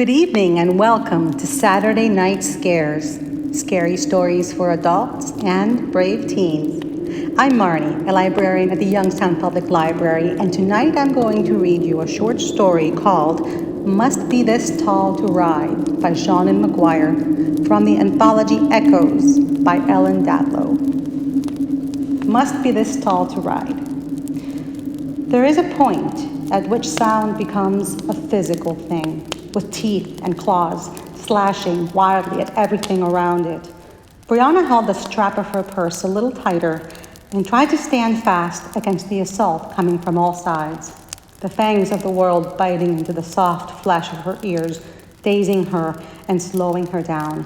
Good evening and welcome to Saturday Night Scares, scary stories for adults and brave teens. I'm Marnie, a librarian at the Youngstown Public Library, and tonight I'm going to read you a short story called Must Be This Tall to Ride by Seanan McGuire from the anthology Echoes by Ellen Datlow. Must be this tall to ride. There is a point at which sound becomes a physical thing, with teeth and claws slashing wildly at everything around it. Brianna held the strap of her purse a little tighter and tried to stand fast against the assault coming from all sides, the fangs of the world biting into the soft flesh of her ears, dazing her and slowing her down.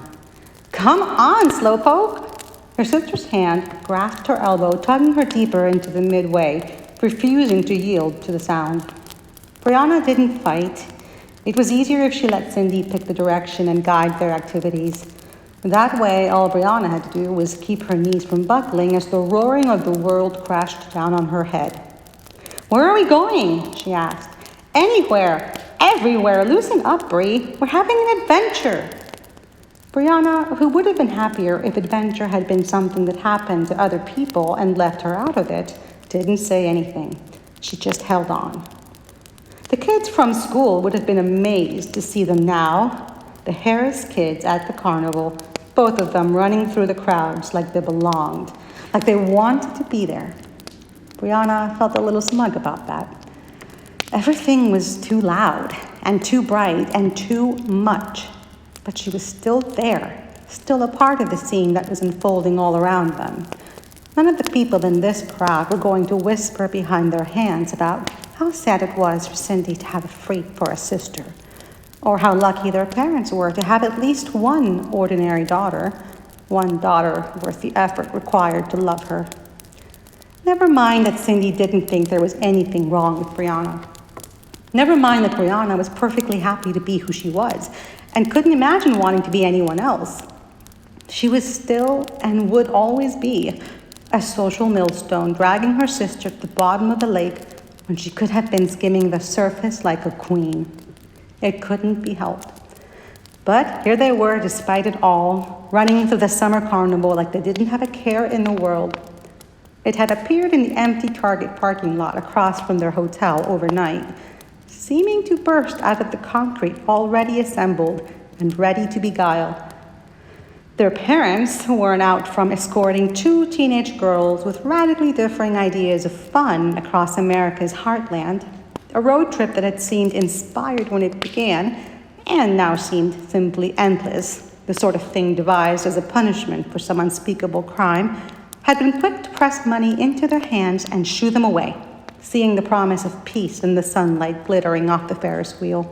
"Come on, slowpoke!" Her sister's hand grasped her elbow, tugging her deeper into the midway, refusing to yield to the sound. Brianna didn't fight. It was easier if she let Cindy pick the direction and guide their activities. That way, all Brianna had to do was keep her knees from buckling as the roaring of the world crashed down on her head. "Where are we going?" she asked. "Anywhere, everywhere. Loosen up, Bri. We're having an adventure." Brianna, who would have been happier if adventure had been something that happened to other people and left her out of it, didn't say anything. She just held on. The kids from school would have been amazed to see them now. The Harris kids at the carnival, both of them running through the crowds like they belonged, like they wanted to be there. Brianna felt a little smug about that. Everything was too loud and too bright and too much, but she was still there, still a part of the scene that was unfolding all around them. None of the people in this crowd were going to whisper behind their hands about how sad it was for Cindy to have a freak for a sister, or how lucky their parents were to have at least one ordinary daughter, one daughter worth the effort required to love her. Never mind that Cindy didn't think there was anything wrong with Brianna. Never mind that Brianna was perfectly happy to be who she was and couldn't imagine wanting to be anyone else. She was still and would always be a social millstone, dragging her sister to the bottom of the lake when she could have been skimming the surface like a queen. It couldn't be helped. But here they were, despite it all, running through the summer carnival like they didn't have a care in the world. It had appeared in the empty Target parking lot across from their hotel overnight, seeming to burst out of the concrete already assembled and ready to beguile. Their parents weren't out from escorting two teenage girls with radically differing ideas of fun across America's heartland, a road trip that had seemed inspired when it began and now seemed simply endless, the sort of thing devised as a punishment for some unspeakable crime, had been quick to press money into their hands and shoo them away, seeing the promise of peace in the sunlight glittering off the Ferris wheel.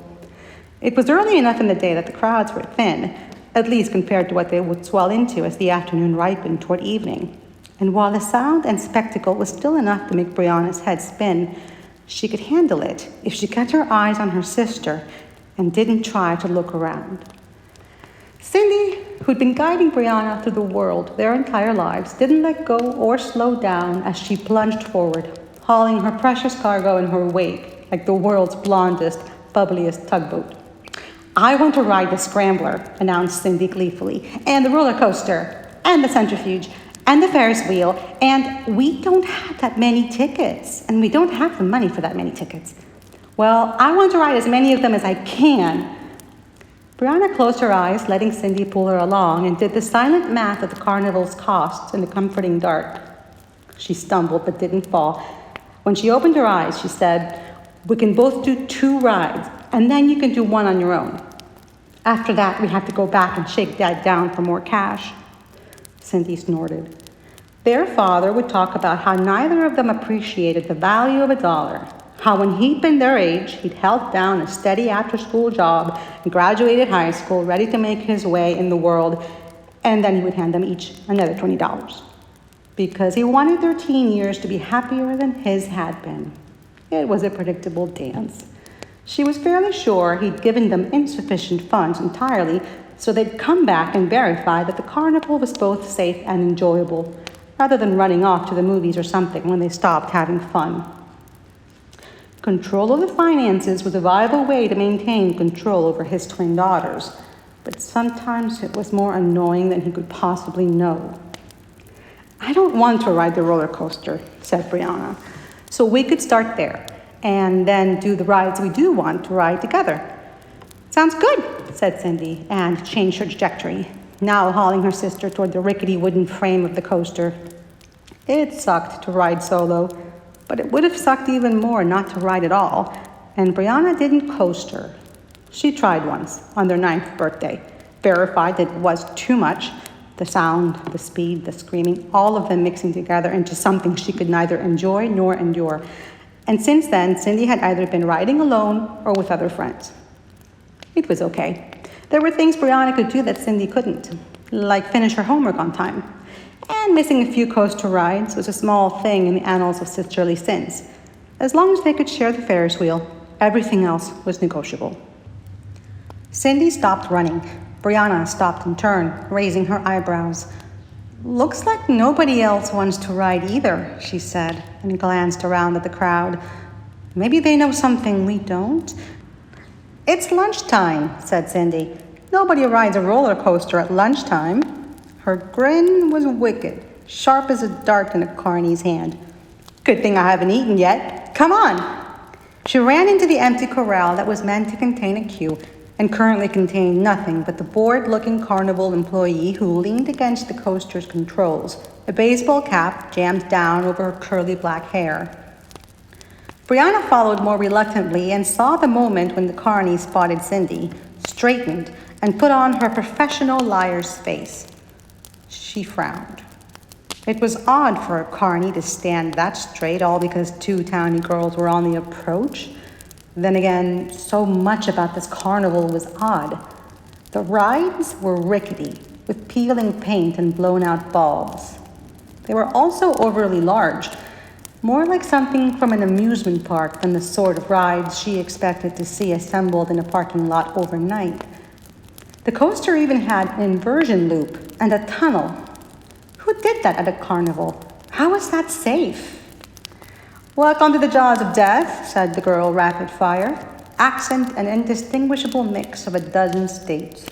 It was early enough in the day that the crowds were thin, at least compared to what they would swell into as the afternoon ripened toward evening. And while the sound and spectacle was still enough to make Brianna's head spin, she could handle it if she kept her eyes on her sister and didn't try to look around. Cindy, who'd been guiding Brianna through the world their entire lives, didn't let go or slow down as she plunged forward, hauling her precious cargo in her wake like the world's blondest, bubbliest tugboat. "I want to ride the Scrambler," announced Cindy gleefully, "and the roller coaster, and the centrifuge, and the Ferris wheel, and we don't have that many tickets, and we don't have the money for that many tickets." "Well, I want to ride as many of them as I can." Brianna closed her eyes, letting Cindy pull her along, and did the silent math of the carnival's costs in the comforting dark. She stumbled but didn't fall. When she opened her eyes, she said, "We can both do 2 rides, and then you can do 1 on your own. After that, we have to go back and shake Dad down for more cash." Cindy snorted. Their father would talk about how neither of them appreciated the value of $1, how when he'd been their age, he'd held down a steady after-school job and graduated high school, ready to make his way in the world, and then he would hand them each another $20, because he wanted their teen years to be happier than his had been. It was a predictable dance. She was fairly sure he'd given them insufficient funds entirely, so they'd come back and verify that the carnival was both safe and enjoyable, rather than running off to the movies or something when they stopped having fun. Control of the finances was a viable way to maintain control over his twin daughters, but sometimes it was more annoying than he could possibly know. "I don't want to ride the roller coaster," said Brianna, "so we could start there and then do the rides we do want to ride together." "Sounds good," said Cindy, and changed her trajectory, now hauling her sister toward the rickety wooden frame of the coaster. It sucked to ride solo, but it would have sucked even more not to ride at all, and Brianna didn't coaster. She tried once, on their 9th birthday, verified that it was too much, the sound, the speed, the screaming, all of them mixing together into something she could neither enjoy nor endure. And since then, Cindy had either been riding alone or with other friends. It was okay. There were things Brianna could do that Cindy couldn't, like finish her homework on time. And missing a few coaster rides was a small thing in the annals of sisterly sins. As long as they could share the Ferris wheel, everything else was negotiable. Cindy stopped running. Brianna stopped in turn, raising her eyebrows. "Looks like nobody else wants to ride either," she said, and glanced around at the crowd. "Maybe they know something we don't." "It's lunchtime," said Cindy. "Nobody rides a roller coaster at lunchtime." Her grin was wicked, sharp as a dart in a carny's hand. "Good thing I haven't eaten yet. Come on." She ran into the empty corral that was meant to contain a queue and currently contained nothing but the bored-looking carnival employee who leaned against the coaster's controls, a baseball cap jammed down over her curly black hair. Brianna followed more reluctantly and saw the moment when the carny spotted Cindy, straightened, and put on her professional liar's face. She frowned. It was odd for a carny to stand that straight, all because two towny girls were on the approach. Then again, so much about this carnival was odd. The rides were rickety, with peeling paint and blown-out bulbs. They were also overly large, more like something from an amusement park than the sort of rides she expected to see assembled in a parking lot overnight. The coaster even had an inversion loop and a tunnel. Who did that at a carnival? How was that safe? "Welcome to the jaws of death," said the girl rapid fire, accent an indistinguishable mix of a dozen states.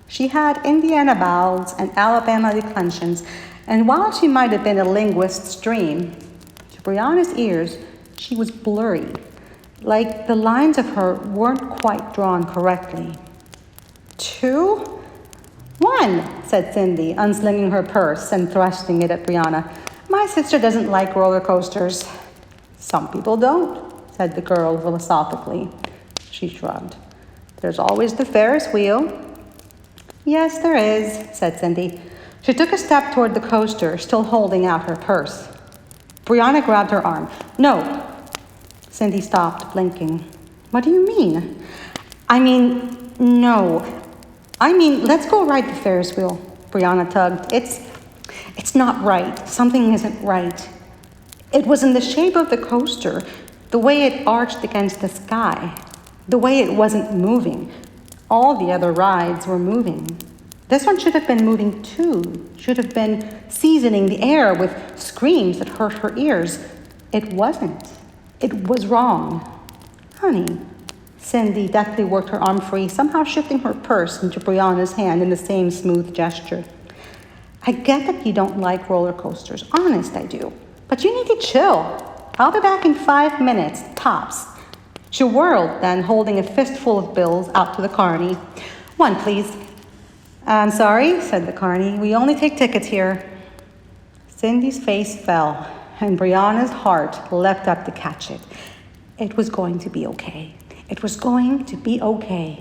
She had Indiana vowels and Alabama declensions, and while she might have been a linguist's dream, to Brianna's ears, she was blurry, like the lines of her weren't quite drawn correctly. "2? 1, said Cindy, unslinging her purse and thrusting it at Brianna. "My sister doesn't like roller coasters." "Some people don't," said the girl philosophically. She shrugged. "There's always the Ferris wheel." "Yes, there is," said Cindy. She took a step toward the coaster, still holding out her purse. Brianna grabbed her arm. "No." Cindy stopped, blinking. "What do you mean?" No. Let's go ride the Ferris wheel." Brianna tugged. It's not right. Something isn't right. It was in the shape of the coaster, the way it arched against the sky, the way it wasn't moving. All the other rides were moving. This one should have been moving too, should have been seasoning the air with screams that hurt her ears. It wasn't. It was wrong. "Honey," Cindy deftly worked her arm free, somehow shifting her purse into Brianna's hand in the same smooth gesture. "I get that you don't like roller coasters. Honest, I do. But you need to chill. I'll be back in 5 minutes, tops." She whirled, then holding a fistful of bills out to the carny. "1, please." "I'm sorry," said the carny. "We only take tickets here." Cindy's face fell, and Brianna's heart leapt up to catch it. It was going to be okay. It was going to be okay.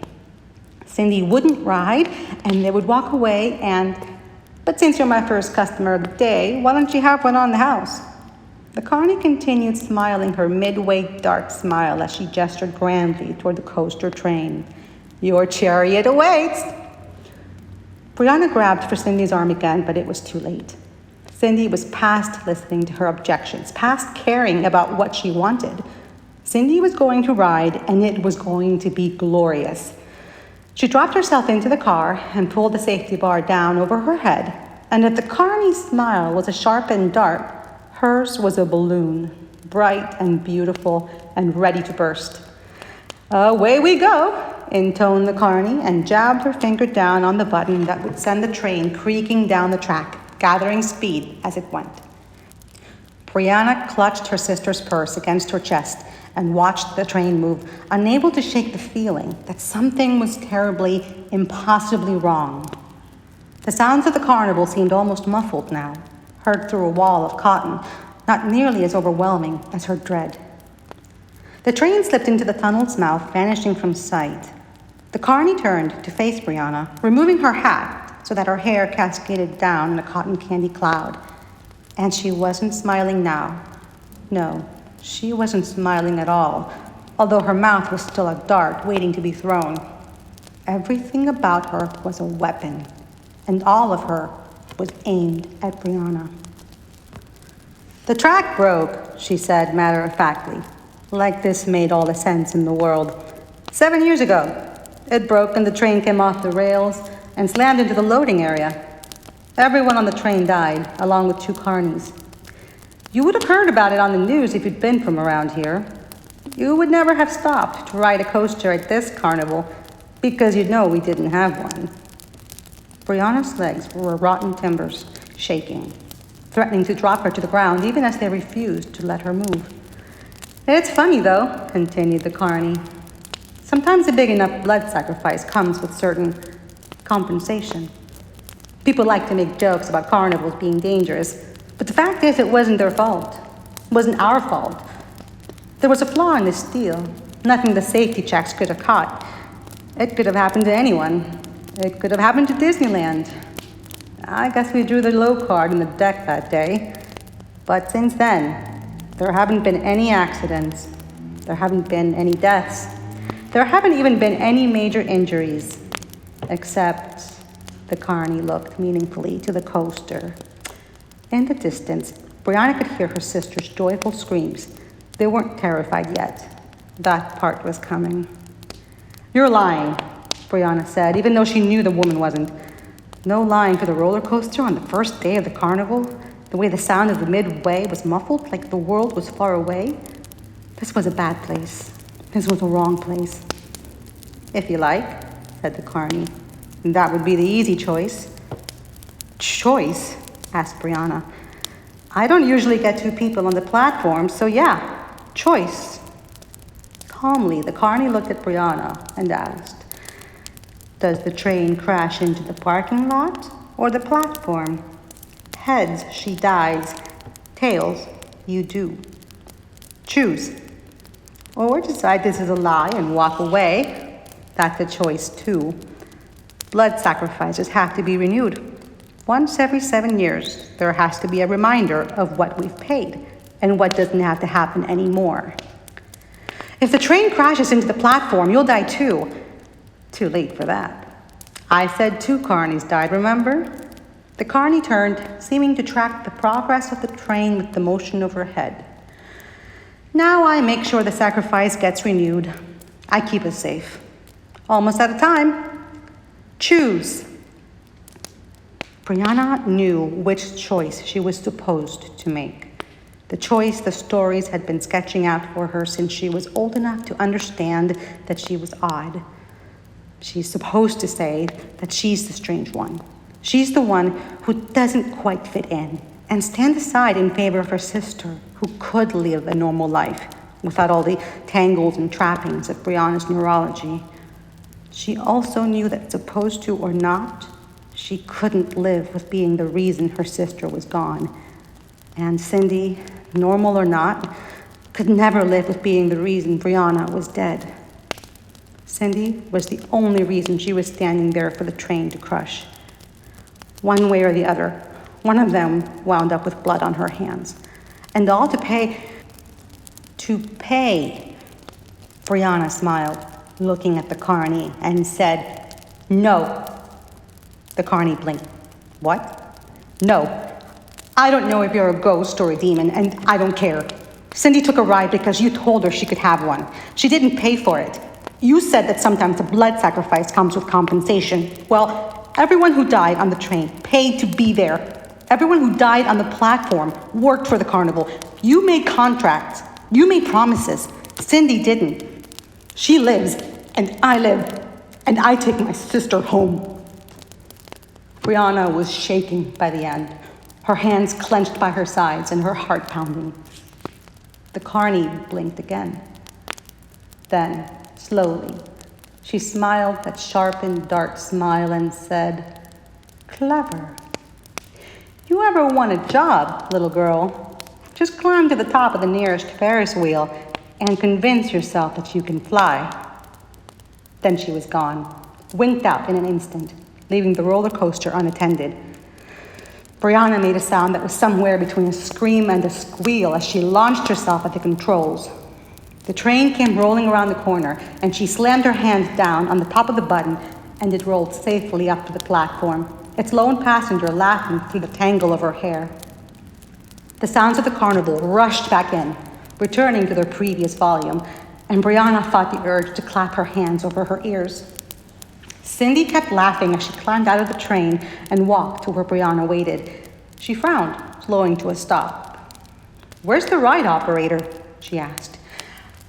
Cindy wouldn't ride, and they would walk away, but since you're my first customer of the day, why don't you have one on the house?" The carny continued smiling her midway dark smile as she gestured grandly toward the coaster train. "Your chariot awaits." Brianna grabbed for Cindy's arm again, but it was too late. Cindy was past listening to her objections, past caring about what she wanted. Cindy was going to ride, and it was going to be glorious. She dropped herself into the car and pulled the safety bar down over her head, and if the carny's smile was a sharpened dart, hers was a balloon. bright and beautiful and ready to burst. Away we go, intoned the carny, and jabbed her finger down on the button that would send the train creaking down the track, gathering speed as it went. Brianna clutched her sister's purse against her chest and watched the train move, unable to shake the feeling that something was terribly, impossibly wrong. The sounds of the carnival seemed almost muffled now, heard through a wall of cotton, not nearly as overwhelming as her dread. The train slipped into the tunnel's mouth, vanishing from sight. The carny turned to face Brianna, removing her hat so that her hair cascaded down in a cotton candy cloud. And she wasn't smiling now. No, she wasn't smiling at all, although her mouth was still a dart waiting to be thrown. Everything about her was a weapon, and all of her was aimed at Brianna. "The track broke," she said matter-of-factly, like this made all the sense in the world. 7 years ago, it broke and the train came off the rails and slammed into the loading area. Everyone on the train died, along with 2 carnies. You would have heard about it on the news if you'd been from around here. You would never have stopped to ride a coaster at this carnival because you'd know we didn't have one. Brianna's legs were rotten timbers, shaking, threatening to drop her to the ground even as they refused to let her move. "It's funny, though," continued the carny. "Sometimes a big enough blood sacrifice comes with certain compensation. People like to make jokes about carnivals being dangerous, but the fact is it wasn't their fault. It wasn't our fault. There was a flaw in this deal, nothing the safety checks could have caught. It could have happened to anyone. It could have happened to Disneyland. I guess we drew the low card in the deck that day. But since then, there haven't been any accidents. There haven't been any deaths. There haven't even been any major injuries, except..." The carny looked meaningfully to the coaster. In the distance, Brianna could hear her sister's joyful screams. They weren't terrified yet. That part was coming. "You're lying," Brianna said, even though she knew the woman wasn't. No lying for the roller coaster on the first day of the carnival, the way the sound of the midway was muffled like the world was far away. This was a bad place. This was a wrong place. "If you like," said the carny. "That would be the easy choice." "Choice?" asked Brianna. "I don't usually get 2 people on the platform, so yeah, choice." Calmly, the carny looked at Brianna and asked, "Does the train crash into the parking lot or the platform? Heads, she dies. Tails, you do. Choose. Or decide this is a lie and walk away. That's a choice too. Blood sacrifices have to be renewed. Once every 7 years, there has to be a reminder of what we've paid and what doesn't have to happen anymore. If the train crashes into the platform, you'll die too. Too late for that. I said 2 carnies died, remember?" The carny turned, seeming to track the progress of the train with the motion of her head. "Now I make sure the sacrifice gets renewed. I keep us safe. Almost out of time. Choose." Brianna knew which choice she was supposed to make. The choice the stories had been sketching out for her since she was old enough to understand that she was odd. She's supposed to say that she's the strange one. She's the one who doesn't quite fit in, and stand aside in favor of her sister, who could live a normal life without all the tangles and trappings of Brianna's neurology. She also knew that, supposed to or not, she couldn't live with being the reason her sister was gone. And Cindy, normal or not, could never live with being the reason Brianna was dead. Cindy was the only reason she was standing there for the train to crush. One way or the other, one of them wound up with blood on her hands. And all to pay. Brianna smiled, looking at the carny, and said, "No." The carny blinked. "What?" "No. I don't know if you're a ghost or a demon, and I don't care. Cindy took a ride because you told her she could have one. She didn't pay for it. You said that sometimes a blood sacrifice comes with compensation. Well, everyone who died on the train paid to be there. Everyone who died on the platform worked for the carnival. You made contracts. You made promises. Cindy didn't. She lives, and I live, and I take my sister home. Brianna was shaking by the end, her hands clenched by her sides and her heart pounding. The carney blinked again. Then, slowly, she smiled that sharpened, dark smile and said, "Clever. You ever want a job, little girl? Just climb to the top of the nearest Ferris wheel and convince yourself that you can fly." Then she was gone, winked out in an instant, leaving the roller coaster unattended. Brianna made a sound that was somewhere between a scream and a squeal as she launched herself at the controls. The train came rolling around the corner, and she slammed her hand down on the top of the button, and it rolled safely up to the platform, its lone passenger laughing through the tangle of her hair. The sounds of the carnival rushed back in, returning to their previous volume, and Brianna fought the urge to clap her hands over her ears. Cindy kept laughing as she climbed out of the train and walked to where Brianna waited. She frowned, slowing to a stop. "Where's the ride operator?" she asked.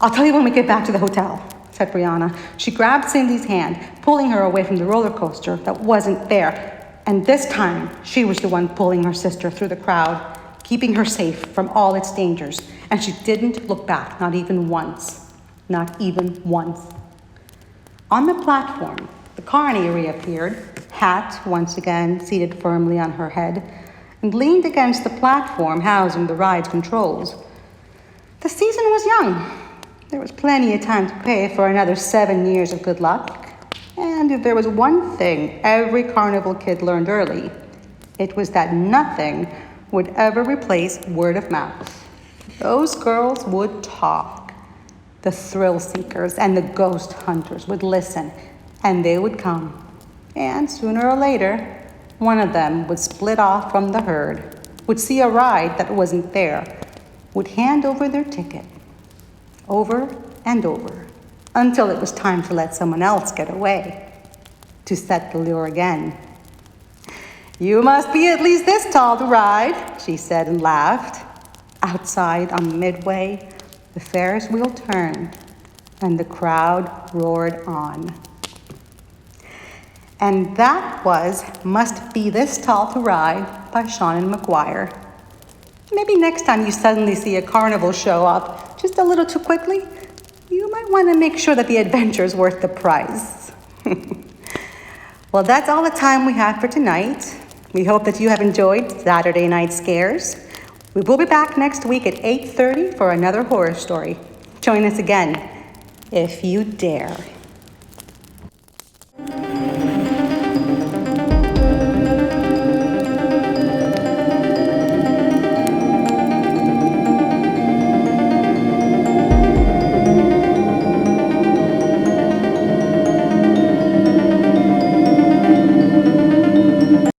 "I'll tell you when we get back to the hotel," said Brianna. She grabbed Cindy's hand, pulling her away from the roller coaster that wasn't there. And this time, she was the one pulling her sister through the crowd, keeping her safe from all its dangers. And she didn't look back, not even once. Not even once. On the platform, the carney reappeared, hat once again seated firmly on her head, and leaned against the platform housing the ride's controls. The season was young. There was plenty of time to pay for another 7 years of good luck. And if there was one thing every carnival kid learned early, it was that nothing would ever replace word of mouth. Those girls would talk. The thrill seekers and the ghost hunters would listen, and they would come. And sooner or later, one of them would split off from the herd, would see a ride that wasn't there, would hand over their ticket, over and over, until it was time to let someone else get away, to set the lure again. "You must be at least this tall to ride," she said and laughed. Outside on Midway, the Ferris wheel turned, and the crowd roared on. And that was Must Be This Tall to Ride by Seanan McGuire. Maybe next time you suddenly see a carnival show up just a little too quickly, you might want to make sure that the adventure is worth the price. Well, that's all the time we have for tonight. We hope that you have enjoyed Saturday Night Scares. We will be back next week at 8:30 for another horror story. Join us again, if you dare.